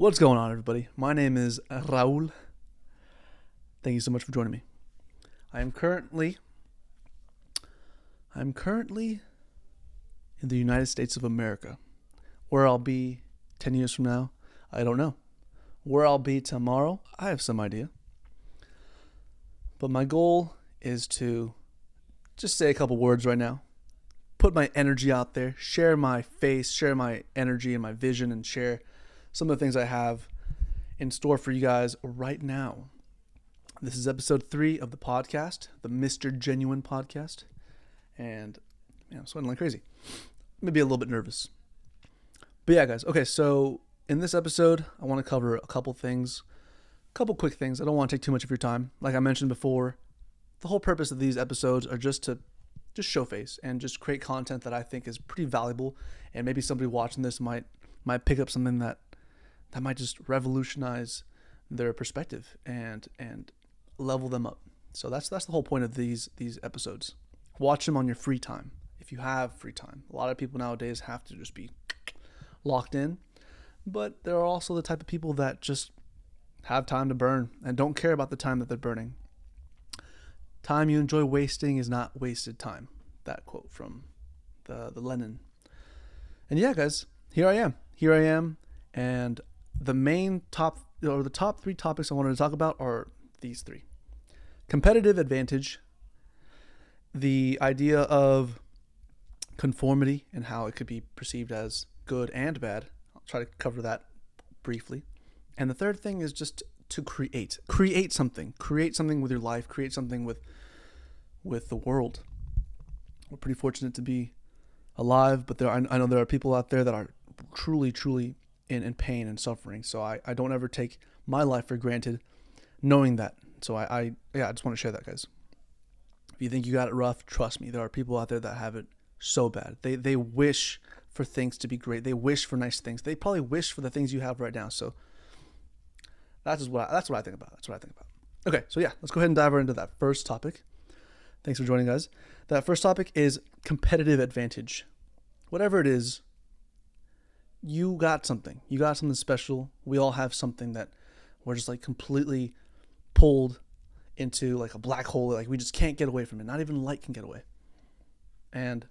What's going on, everybody? My name is Raul. Thank you so much for joining me. I'm currently in the United States of America. Where I'll be 10 years from now, I don't know. Where I'll be tomorrow, I have some idea. But my goal is to just say a couple words right now. Put my energy out there, share my face, share my energy and my vision, and share some of the things I have in store for you guys right now. This is episode 3 of the podcast, the Mr. Genuine podcast. And I'm sweating like crazy. Maybe a little bit nervous. But yeah, guys. Okay, so in this episode, I want to cover a couple things, a couple quick things. I don't want to take too much of your time. Like I mentioned before, the whole purpose of these episodes are just to show face and just create content that I think is pretty valuable. And maybe somebody watching this might pick up something that might just revolutionize their perspective and level them up. So that's the whole point of these episodes. Watch them on your free time, if you have free time. A lot of people nowadays have to just be locked in, but there are also the type of people that just have time to burn and don't care about the time that they're burning. Time you enjoy wasting is not wasted time. That quote from the Lenin. And yeah, guys, here I am, and the top 3 topics I wanted to talk about are these 3. Competitive advantage, the idea of conformity and how it could be perceived as good and bad. I'll try to cover that briefly. And the third thing is just to create something with your life, create something with the world. We're pretty fortunate to be alive, but I know there are people out there that are truly in pain and suffering. So I don't ever take my life for granted knowing that. So I just want to share that, guys. If you think you got it rough, trust me, there are people out there that have it so bad. They wish for things to be great. They wish for nice things. They probably wish for the things you have right now. So that's what I think about. Okay, so yeah, let's go ahead and dive right into that first topic. Thanks for joining, guys. That first topic is competitive advantage. Whatever it is, you got something. You got something special. We all have something that we're just like completely pulled into like a black hole. Like we just can't get away from it. Not even light can get away. And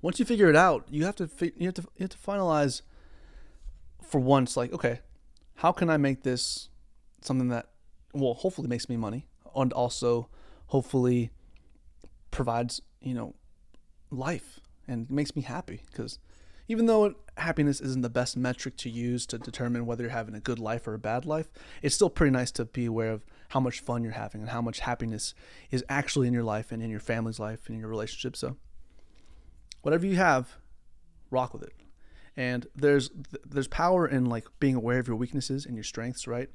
once you figure it out, you have to finalize for once. Like, okay, how can I make this something that, well, hopefully makes me money and also hopefully provides, life and makes me happy? Because even though happiness isn't the best metric to use to determine whether you're having a good life or a bad life, it's still pretty nice to be aware of how much fun you're having and how much happiness is actually in your life and in your family's life and in your relationship. So whatever you have, rock with it. And there's power in like being aware of your weaknesses and your strengths, right?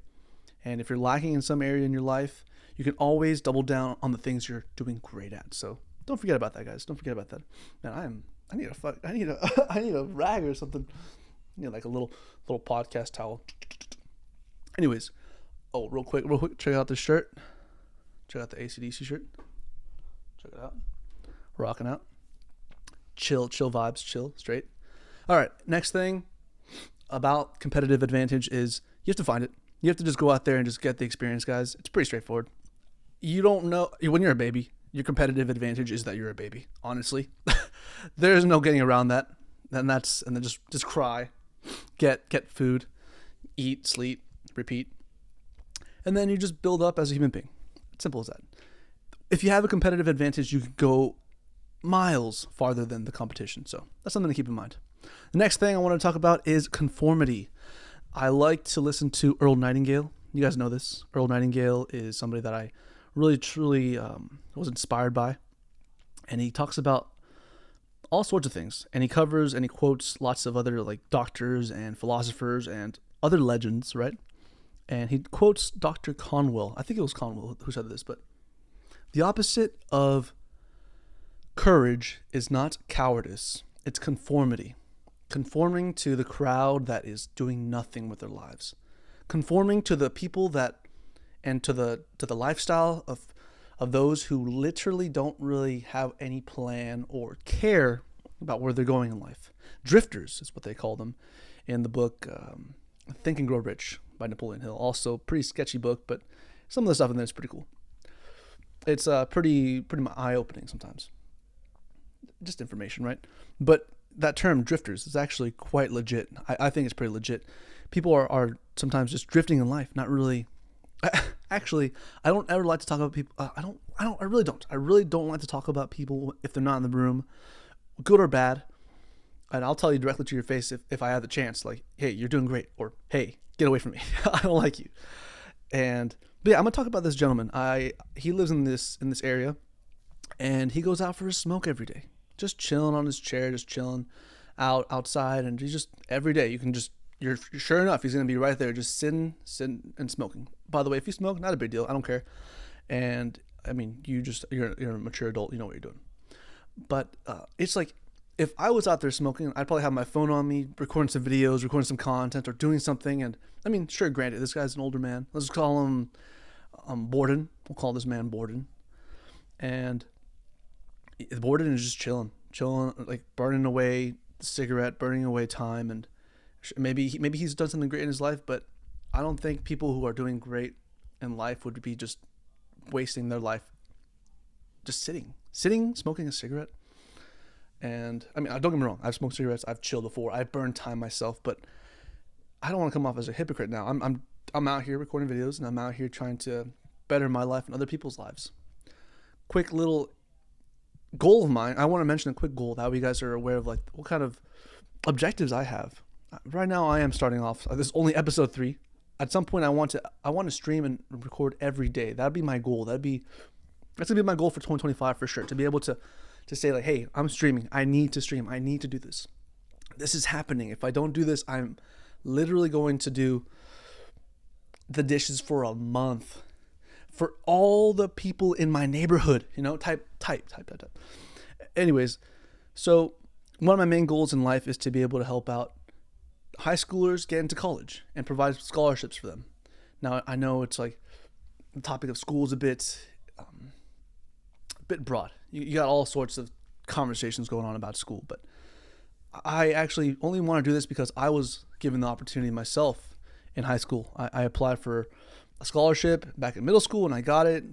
And if you're lacking in some area in your life, you can always double down on the things you're doing great at. So don't forget about that, guys. Don't forget about that. Man, I need a rag or something. Like a little podcast towel. Anyways, real quick, check out this shirt. Check out the AC/DC shirt. Check it out. Rocking out. Chill vibes, chill, straight. All right, next thing about competitive advantage is you have to find it. You have to just go out there and just get the experience, guys. It's pretty straightforward. You don't know when you're a baby. Your competitive advantage is that you're a baby. Honestly, there's no getting around that. And then just cry, get food, eat, sleep, repeat, and then you just build up as a human being. It's simple as that. If you have a competitive advantage, you can go miles farther than the competition. So that's something to keep in mind. The next thing I want to talk about is conformity. I like to listen to Earl Nightingale. You guys know this. Earl Nightingale is somebody that I really, truly was inspired by. And he talks about all sorts of things. And he covers and he quotes lots of other like doctors and philosophers and other legends, right? And he quotes Dr. Conwell. I think it was Conwell who said this, but the opposite of courage is not cowardice. It's conformity. Conforming to the crowd that is doing nothing with their lives. Conforming to the people that and to the lifestyle of those who literally don't really have any plan or care about where they're going in life. Drifters is what they call them in the book Think and Grow Rich by Napoleon Hill. Also, pretty sketchy book, but some of the stuff in there is pretty cool. It's pretty eye opening sometimes. Just information, right? But that term drifters is actually quite legit. I think it's pretty legit. People are sometimes just drifting in life, not really. Actually, I don't ever like to talk about people. I really don't. I really don't like to talk about people if they're not in the room, good or bad. And I'll tell you directly to your face if I have the chance, like, hey, you're doing great, or hey, get away from me. I don't like you. But yeah, I'm gonna talk about this gentleman. He lives in this area, and he goes out for a smoke every day, just chilling on his chair, just chilling outside, and he's just every day. You're sure enough, he's gonna be right there, just sitting and smoking. By the way, if you smoke, not a big deal. I don't care. And I mean, you're a mature adult. You know what you're doing. But it's like, if I was out there smoking, I'd probably have my phone on me, recording some videos, recording some content, or doing something. And I mean, sure, granted, this guy's an older man. Let's just call him Borden. We'll call this man Borden. And Borden is just chilling, like burning away the cigarette, burning away time, and maybe he's done something great in his life. But I don't think people who are doing great in life would be just wasting their life just sitting, smoking a cigarette. And I mean, don't get me wrong. I've smoked cigarettes. I've chilled before. I've burned time myself. But I don't want to come off as a hypocrite now. I'm out here recording videos, and I'm out here trying to better my life and other people's lives. Quick little goal of mine. I want to mention a quick goal that way you guys are aware of, like, what kind of objectives I have. Right now, I am starting off. This is only episode 3. At some point, I want to stream and record every day. That'd be my goal. That's gonna be my goal for 2025 for sure. To be able to say, like, hey, I'm streaming. I need to stream. I need to do this. This is happening. If I don't do this, I'm literally going to do the dishes for a month for all the people in my neighborhood. You know, type. Anyways, so one of my main goals in life is to be able to help out high schoolers get into college and provide scholarships for them. Now, I know it's like the topic of school is a bit broad. You got all sorts of conversations going on about school, but I actually only want to do this because I was given the opportunity myself in high school. I applied for a scholarship back in middle school, and I got it.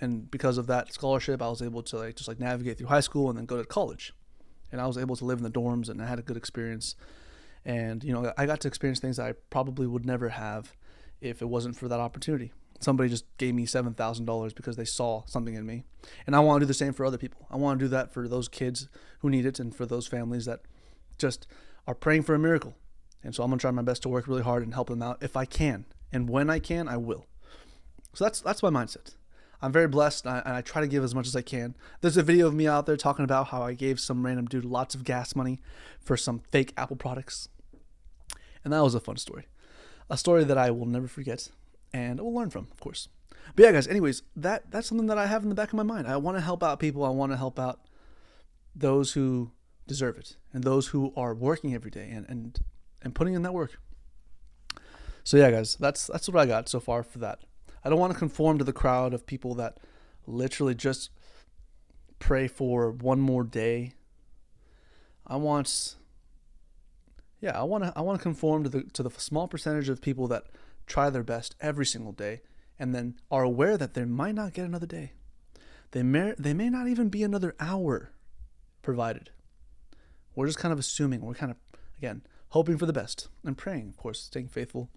And because of that scholarship, I was able to just navigate through high school and then go to college. And I was able to live in the dorms, and I had a good experience. And, you know, I got to experience things that I probably would never have if it wasn't for that opportunity. Somebody just gave me $7,000 because they saw something in me. And I want to do the same for other people. I want to do that for those kids who need it, and for those families that just are praying for a miracle. And so I'm going to try my best to work really hard and help them out if I can. And when I can, I will. So that's my mindset. I'm very blessed, and I try to give as much as I can. There's a video of me out there talking about how I gave some random dude lots of gas money for some fake Apple products. And that was a fun story. A story that I will never forget and will learn from, of course. But yeah, guys, anyways, that's something that I have in the back of my mind. I want to help out people. I want to help out those who deserve it and those who are working every day and putting in that work. So yeah, guys, that's what I got so far for that. I don't want to conform to the crowd of people that literally just pray for one more day. I want to conform to the small percentage of people that try their best every single day and then are aware that they might not get another day. They may not even be another hour provided. We're just kind of assuming. We're kind of, again, hoping for the best and praying, of course, staying faithful.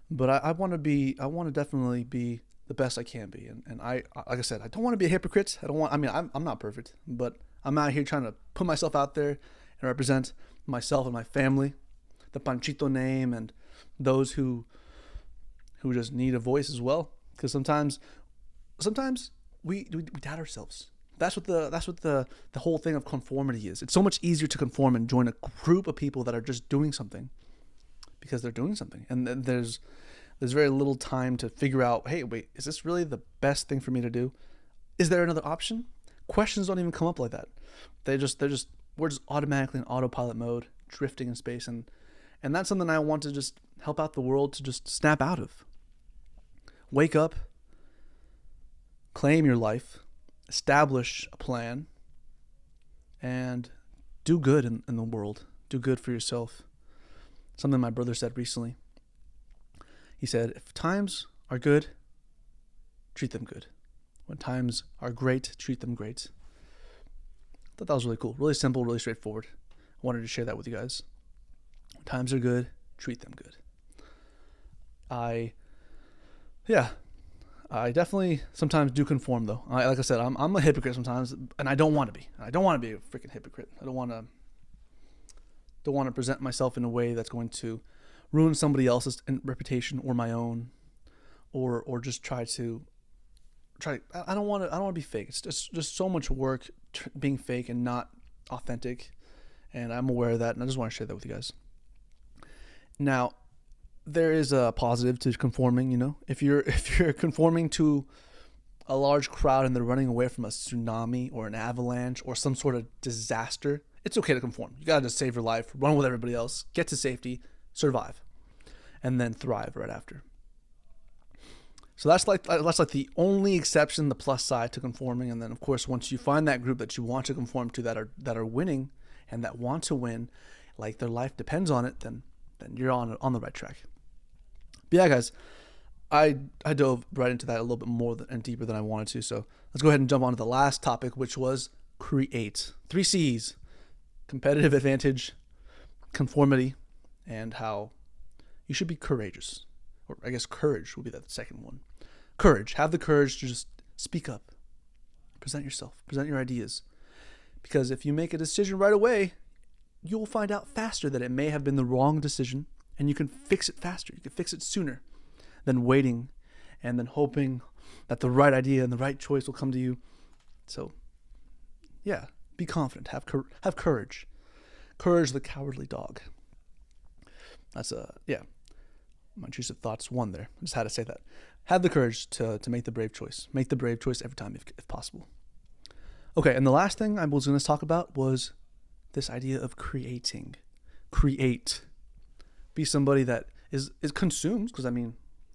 But I want to definitely be the best I can be. And I, like I said, I don't want to be a hypocrite. I'm not perfect, but I'm out here trying to put myself out there and represent myself and my family, the Panchito name, and those who just need a voice as well. Because sometimes we doubt ourselves. That's what the whole thing of conformity is. It's so much easier to conform and join a group of people that are just doing something because they're doing something. And then there's very little time to figure out, hey, wait, is this really the best thing for me to do? Is there another option? Questions don't even come up like that. We're just automatically in autopilot mode, drifting in space, and that's something I want to just help out the world to just snap out of. Wake up, claim your life, establish a plan, and do good in the world. Do good for yourself. something my brother said recently. He said, if times are good, treat them good. When times are great, treat them great. I thought that was really cool. Really simple, really straightforward. I wanted to share that with you guys. When times are good, treat them good. I definitely sometimes do conform, though. Like I said, I'm a hypocrite sometimes, and I don't want to be. I don't want to be a freaking hypocrite. I don't want to present myself in a way that's going to ruin somebody else's reputation or my own, or just try. I don't want to be fake. It's just so much work being fake and not authentic, and I'm aware of that, and I just want to share that with you guys. Now, there is a positive to conforming. If you're conforming to a large crowd and they're running away from a tsunami or an avalanche or some sort of disaster, it's okay to conform. You gotta just save your life, run with everybody else, get to safety, survive, and then thrive right after. So that's like the only exception, the plus side to conforming. And then of course, once you find that group that you want to conform to, that are winning and that want to win, like their life depends on it, then you're on the right track. But yeah, guys, I dove right into that a little bit more and deeper than I wanted to. So let's go ahead and jump on to the last topic, which was create. 3 C's: competitive advantage, conformity, and how you should be courageous. Or I guess courage will be that second one. Courage. Have the courage to just speak up. Present yourself. Present your ideas. Because if you make a decision right away, you'll find out faster that it may have been the wrong decision, and you can fix it faster. You can fix it sooner than waiting and then hoping that the right idea and the right choice will come to you. So, yeah, be confident. Have courage. Courage, the cowardly dog. That's my intrusive thoughts one there. I just had to say that. Have the courage to make the brave choice. Make the brave choice every time if possible. Okay, and the last thing I was going to talk about was this idea of creating. Create. Be somebody that is consumes, because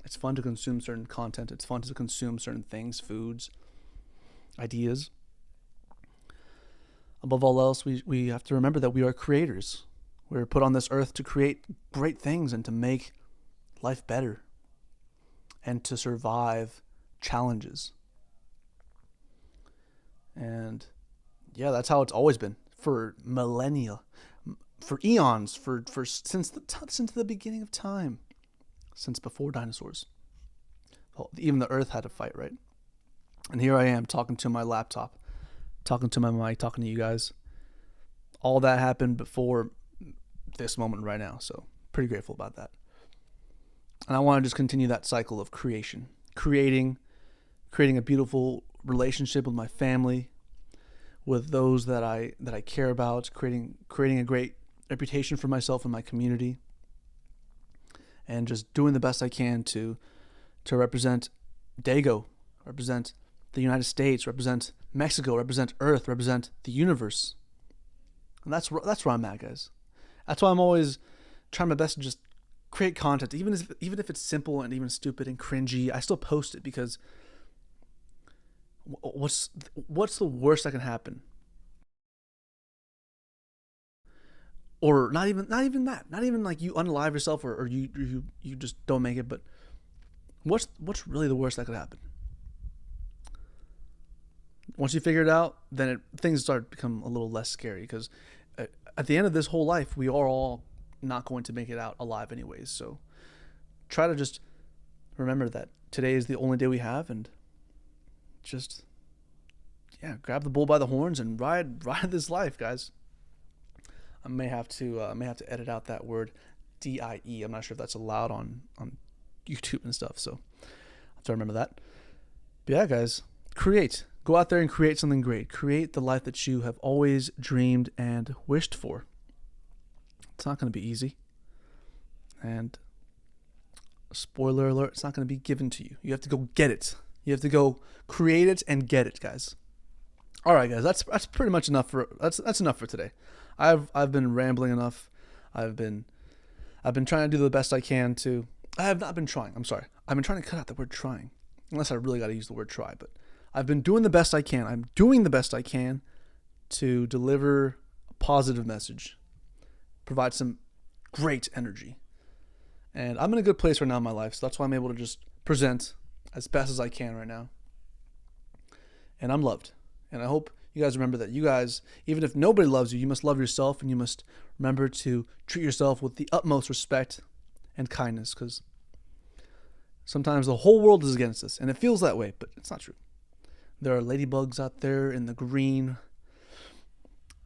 it's fun to consume certain content. It's fun to consume certain things, foods, ideas. Above all else, we have to remember that we are creators. We're put on this earth to create great things and to make life better and to survive challenges. And yeah, that's how it's always been for millennia, for eons, for since the beginning of time, since before dinosaurs. Even the earth had to fight, right? And here I am talking to my laptop, talking to my mic, talking to you guys. All that happened before this moment right now, so pretty grateful about that. And I want to just continue that cycle of creation, creating a beautiful relationship with my family, with those that I care about, creating a great reputation for myself and my community, and just doing the best I can to represent Dago, represent the United States, represent Mexico, represent Earth, represent the universe. And that's where I'm at, guys. That's why I'm always trying my best to just create content, even if it's simple and even stupid and cringy. I still post it because what's the worst that can happen? Or not even that. Not even like you unalive yourself or you just don't make it. But what's really the worst that could happen? Once you figure it out, then things start to become a little less scary, because at the end of this whole life, we are all not going to make it out alive anyways. So try to just remember that today is the only day we have, and just grab the bull by the horns and ride this life, guys. I may have to edit out that word DIE. I'm not sure if that's allowed on YouTube and stuff, so I'll have to remember that. But yeah, guys, create. Go out there and create something great. Create the life that you have always dreamed and wished for. It's not going to be easy. And spoiler alert, it's not going to be given to you. You have to go get it. You have to go create it and get it, guys. All right, guys, that's pretty much enough that's enough for today. I've been rambling enough. I've been trying to do the best I can to. I have not been trying. I'm sorry. I've been trying to cut out the word trying, unless I really got to use the word try. But I've been doing the best I can. I'm doing the best I can to deliver a positive message, provide some great energy. And I'm in a good place right now in my life, so that's why I'm able to just present as best as I can right now. And I'm loved. And I hope you guys remember that you guys, even if nobody loves you, you must love yourself, and you must remember to treat yourself with the utmost respect and kindness, because sometimes the whole world is against us, and it feels that way, but it's not true. There are ladybugs out there in the green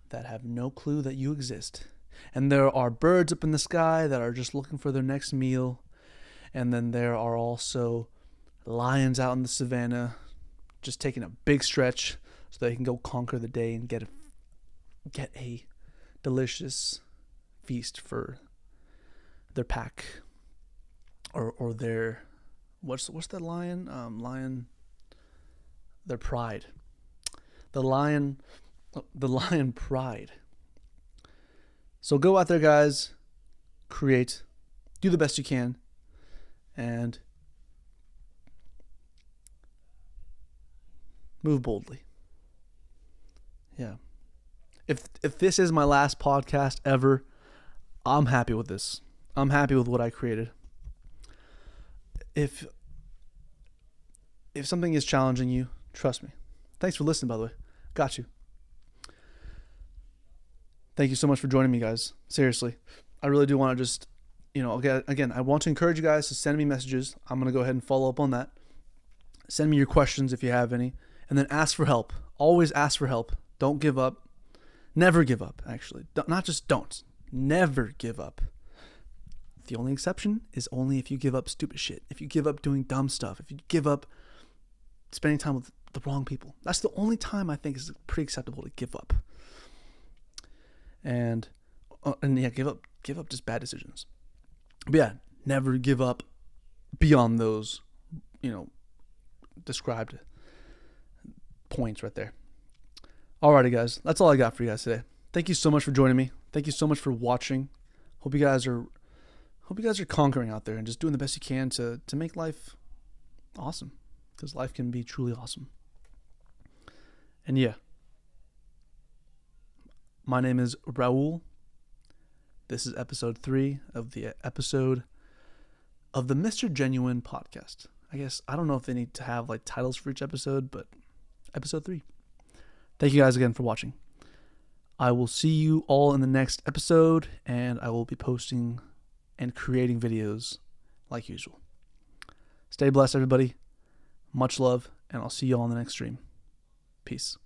that have no clue that you exist. And there are birds up in the sky that are just looking for their next meal. And then there are also lions out in the savannah just taking a big stretch so they can go conquer the day and get a delicious feast for their pack or their what's the lion their pride. The lion pride. So go out there, guys, create, do the best you can, and move boldly. Yeah. If this is my last podcast ever, I'm happy with this. I'm happy with what I created. If something is challenging you, trust me. Thanks for listening, by the way. Got you. Thank you so much for joining me, guys. Seriously. I really do want to just, again, I want to encourage you guys to send me messages. I'm going to go ahead and follow up on that. Send me your questions if you have any. And then ask for help. Always ask for help. Don't give up. Never give up, actually. Not just don't. Never give up. The only exception is only if you give up stupid shit. If you give up doing dumb stuff. If you give up spending time with the wrong people. That's the only time I think is pretty acceptable to give up. And yeah, give up just bad decisions. But yeah, never give up beyond those, described points right there. Alrighty, guys, that's all I got for you guys today. Thank you so much for joining me. Thank you so much for watching. Hope you guys are conquering out there and just doing the best you can to make life awesome, because life can be truly awesome. And yeah, my name is Raul. This is episode 3 of the episode of the Mr. Genuine podcast. I guess, I don't know if they need to have like titles for each episode, but episode 3. Thank you guys again for watching. I will see you all in the next episode, and I will be posting and creating videos like usual. Stay blessed, everybody. Much love, and I'll see you all in the next stream. Peace.